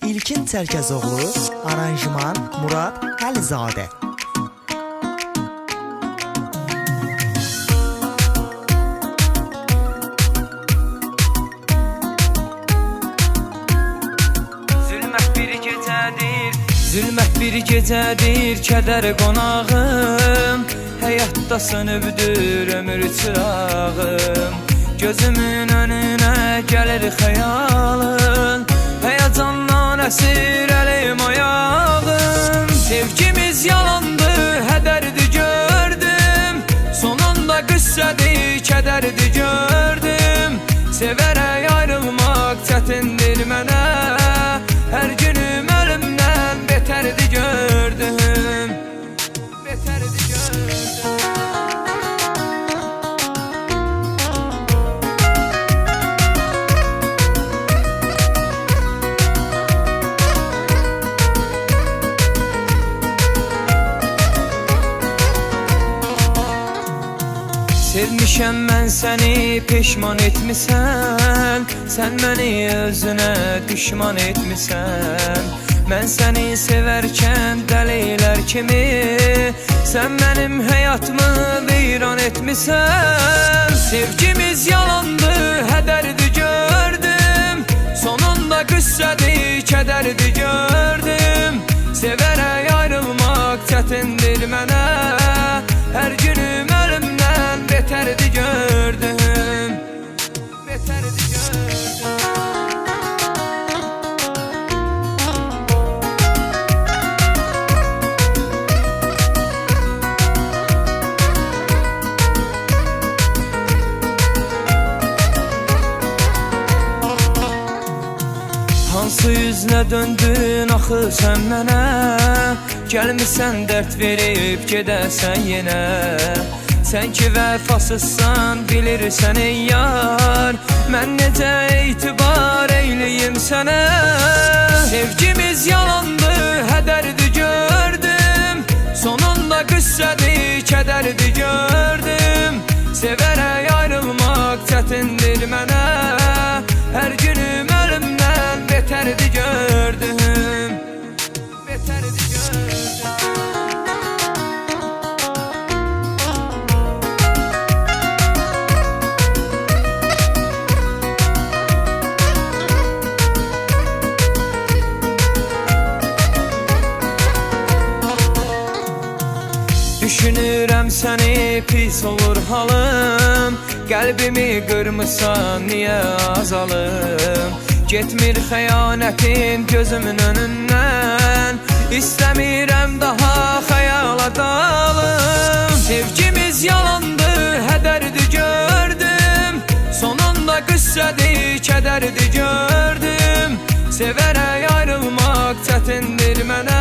İlkin Çərkəzoğlu, aranjman Murad Əlizadə. Zülmət bir gecədir, kədər qonağım, həyatda sönübdür ömür çırağım. Gözümün önünə gəlir xəyalın, həyəcandan əsir əlim ayağım. Sevgimiz yalandı, hədərdi gördüm, sonunda qüssədir, kədərdi gördüm. Sevərək ayrılmaq çətindir mənə, hər günüm ölümdən betərdi gördüm, betərdi gördüm. Sevmişəm mən səni, peşman etmisən, sən məni özünə düşman etmisən. Mən səni sevərkən dəlilər kimi, sən mənim həyatımı viran etmisən. Sevgimiz yalandı, hədərdi gördüm, sonunda qüssədir, kədərdi gördüm. Sevərək ayrılmaq çətindir mənə, hər günüm ölümdən betərdi gördüm, betərdi gördüm. Hansı üzlə döndün axı sən mənə, gəlmisən dərd verib gedəsən yenə. Sən ki vəfasızsan, bilirsən ey yar, mən necə etibar eyləyim sənə. Sevgimiz yalandı, hədərdi gördüm, sonunda qüssədir, kədərdi gördüm. Sevərək ayrılmaq çətindir mənə, hər günüm ölümdən betərdi gördüm, betərdi gördüm. Düşünürəm səni, pis olur halım, qəlbimi qırmısan, niyə azalım? Getmir xəyanətin gözümün önündən, İstəmirəm daha xəyala dalım. Sevgimiz yalandı, hədərdi gördüm, sonunda qüssədir, kədərdi gördüm. Sevərək ayrılmaq çətindir mənə,